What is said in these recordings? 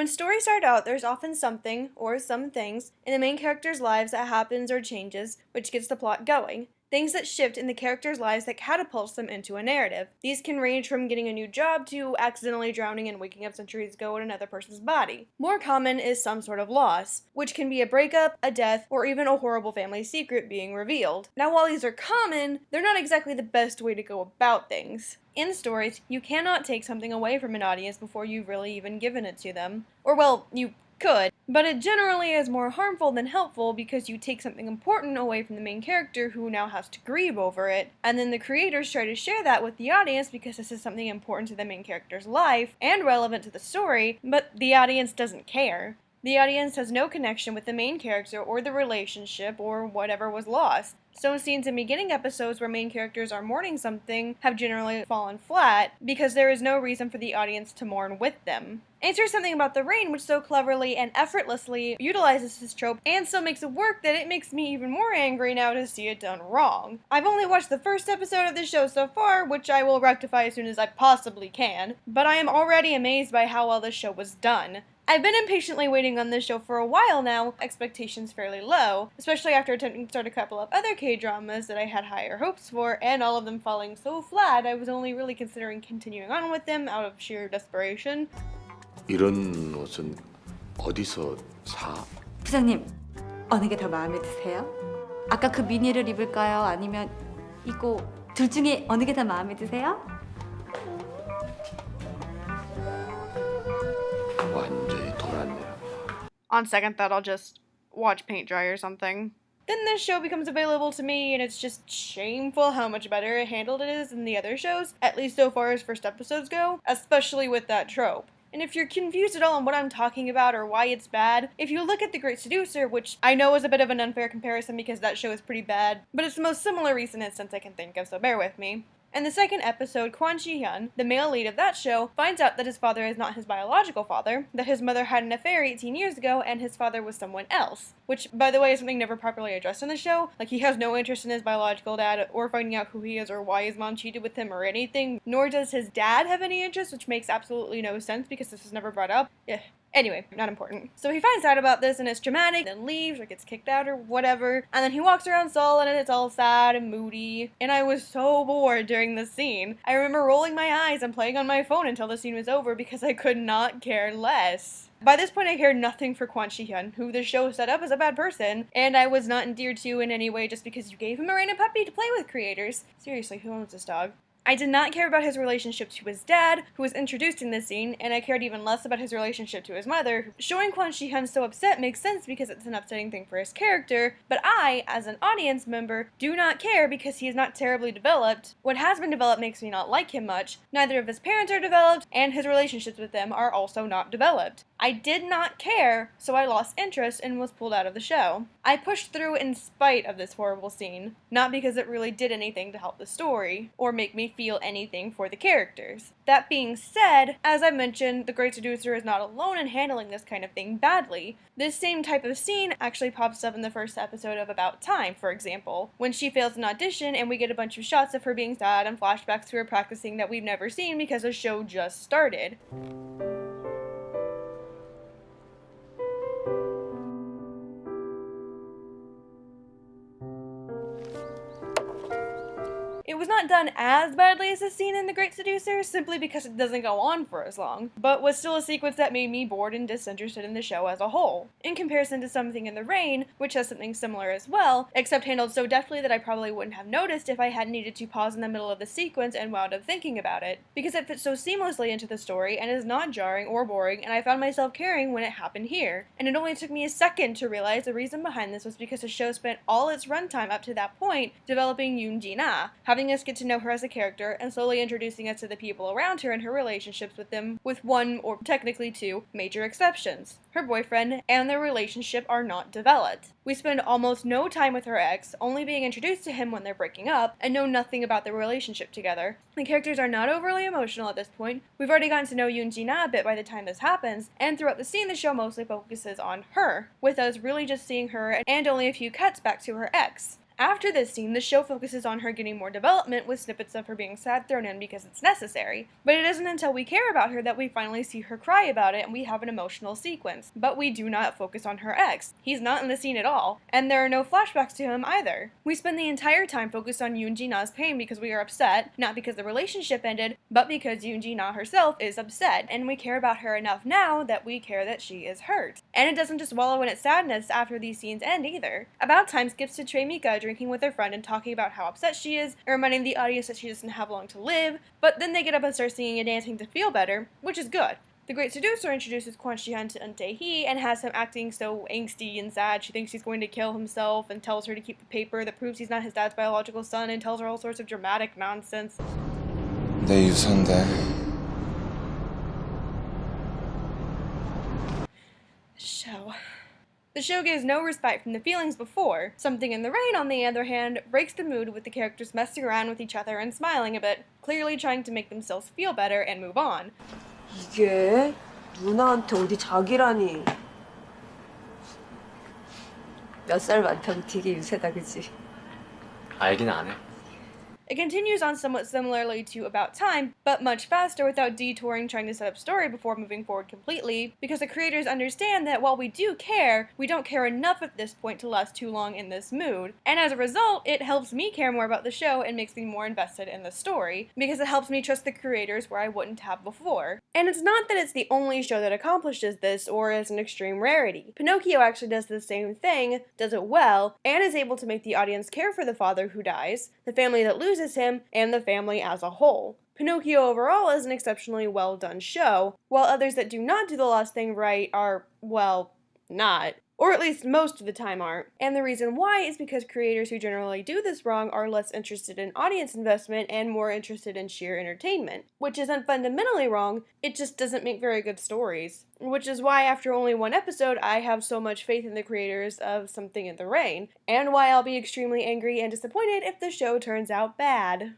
When stories start out, there's often something, or some things, in the main character's lives that happens or changes, which gets the plot going. Things that shift in the characters' lives that catapults them into a narrative. These can range from getting a new job to accidentally drowning and waking up centuries ago in another person's body. More common is some sort of loss, which can be a breakup, a death, or even a horrible family secret being revealed. Now, while these are common, they're not exactly the best way to go about things. In stories, you cannot take something away from an audience before you've really even given it to them. Or, well, you could, but it generally is more harmful than helpful because you take something important away from the main character who now has to grieve over it, and then the creators try to share that with the audience because this is something important to the main character's life and relevant to the story, but the audience doesn't care. The audience has no connection with the main character or the relationship or whatever was lost. So scenes in beginning episodes where main characters are mourning something have generally fallen flat because there is no reason for the audience to mourn with them. And here's something about The Rain which so cleverly and effortlessly utilizes this trope and still makes it work that it makes me even more angry now to see it done wrong. I've only watched the first episode of this show so far, which I will rectify as soon as I possibly can, but I am already amazed by how well this show was done. I've been impatiently waiting on this show for a while now, expectations fairly low, especially after attempting to start a couple of other K-dramas that I had higher hopes for, and all of them falling so flat I was only really considering continuing on with them out of sheer desperation. 이런 옷은 어디서 사? 부장님, 어느 게 더 마음에 드세요? 아까 그 미니를 입을까요? 아니면 이거 둘 중에 어느 게 더 마음에 드세요? 완전히 돌았네요. On second thought, I'll just watch paint dry or something. Then this show becomes available to me, and it's just shameful how much better handled it is than the other shows, at least so far as first episodes go, especially with that trope. And if you're confused at all on what I'm talking about or why it's bad, if you look at The Great Seducer, which I know is a bit of an unfair comparison because that show is pretty bad, but it's the most similar recent instance I can think of, so bear with me. In the second episode, Kwon Ji-hyun, the male lead of that show, finds out that his father is not his biological father, that his mother had an affair 18 years ago, and his father was someone else. Which, by the way, is something never properly addressed in the show. Like, he has no interest in his biological dad, or finding out who he is, or why his mom cheated with him, or anything. Nor does his dad have any interest, which makes absolutely no sense, because this is never brought up. Anyway, not important. So he finds out about this and it's dramatic, then leaves or gets kicked out or whatever, and then he walks around Seoul and it's all sad and moody, and I was so bored during this scene. I remember rolling my eyes and playing on my phone until the scene was over because I could not care less. By this point I cared nothing for Kwon Ji-hyun, who the show set up as a bad person, and I was not endeared to in any way just because you gave him a random puppy to play with, creators. Seriously, who owns this dog? I did not care about his relationship to his dad, who was introduced in this scene, and I cared even less about his relationship to his mother. Showing Kwon Ji-hyun so upset makes sense because it's an upsetting thing for his character, but I, as an audience member, do not care because he is not terribly developed. What has been developed makes me not like him much. Neither of his parents are developed, and his relationships with them are also not developed. I did not care, so I lost interest and was pulled out of the show. I pushed through in spite of this horrible scene, not because it really did anything to help the story, or make me feel anything for the characters. That being said, as I mentioned, The Great Seducer is not alone in handling this kind of thing badly. This same type of scene actually pops up in the first episode of About Time, for example, when she fails an audition and we get a bunch of shots of her being sad and flashbacks to her practicing that we've never seen because the show just started. It was not done as badly as the scene in The Great Seducer, simply because it doesn't go on for as long, but was still a sequence that made me bored and disinterested in the show as a whole. In comparison to something in The Rain, which has something similar as well, except handled so deftly that I probably wouldn't have noticed if I hadn't needed to pause in the middle of the sequence and wound up thinking about it, because it fits so seamlessly into the story and is not jarring or boring, and I found myself caring when it happened here. And it only took me a second to realize the reason behind this was because the show spent all its runtime up to that point developing Yoon Ji-na, having us get to know her as a character and slowly introducing us to the people around her and her relationships with them, with one, or technically two, major exceptions. Her boyfriend and their relationship are not developed. We spend almost no time with her ex, only being introduced to him when they're breaking up, and know nothing about their relationship together. The characters are not overly emotional at this point. We've already gotten to know Yoon Ji-na a bit by the time this happens, and throughout the scene the show mostly focuses on her, with us really just seeing her and only a few cuts back to her ex. After this scene, the show focuses on her getting more development with snippets of her being sad thrown in because it's necessary. But it isn't until we care about her that we finally see her cry about it and we have an emotional sequence. But we do not focus on her ex. He's not in the scene at all, and there are no flashbacks to him either. We spend the entire time focused on Yoon Ji-na's pain because we are upset, not because the relationship ended, but because Yoon Ji-na herself is upset, and we care about her enough now that we care that she is hurt. And it doesn't just wallow in its sadness after these scenes end either. About Time skips to Trey Mika drinking with her friend and talking about how upset she is, and reminding the audience that she doesn't have long to live, but then they get up and start singing and dancing to feel better, which is good. The Great Seducer introduces Kwon Shi-hyun to Eun Tae-hee and has him acting so angsty and sad she thinks he's going to kill himself and tells her to keep the paper that proves he's not his dad's biological son and tells her all sorts of dramatic nonsense. 내 유서인데. The show gives no respite from the feelings before. Something in the Rain, on the other hand, breaks the mood with the characters messing around with each other and smiling a bit, clearly trying to make themselves feel better and move on. 이게 누나한테 어디 자기라니. 몇 살 많다고 되게 유세다, 그치? 알긴 안 해. It continues on somewhat similarly to About Time, but much faster without detouring trying to set up story before moving forward completely, because the creators understand that while we do care, we don't care enough at this point to last too long in this mood. And as a result, it helps me care more about the show and makes me more invested in the story, because it helps me trust the creators where I wouldn't have before. And it's not that it's the only show that accomplishes this or is an extreme rarity. Pinocchio actually does the same thing, does it well, and is able to make the audience care for the father who dies, the family that loses him, and the family as a whole. Pinocchio overall is an exceptionally well done show, while others that do not do the last thing right are, well, not. Or at least most of the time aren't. And the reason why is because creators who generally do this wrong are less interested in audience investment and more interested in sheer entertainment. Which isn't fundamentally wrong, it just doesn't make very good stories. Which is why after only one episode I have so much faith in the creators of Something in the Rain, and why I'll be extremely angry and disappointed if the show turns out bad.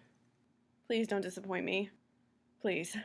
Please don't disappoint me. Please.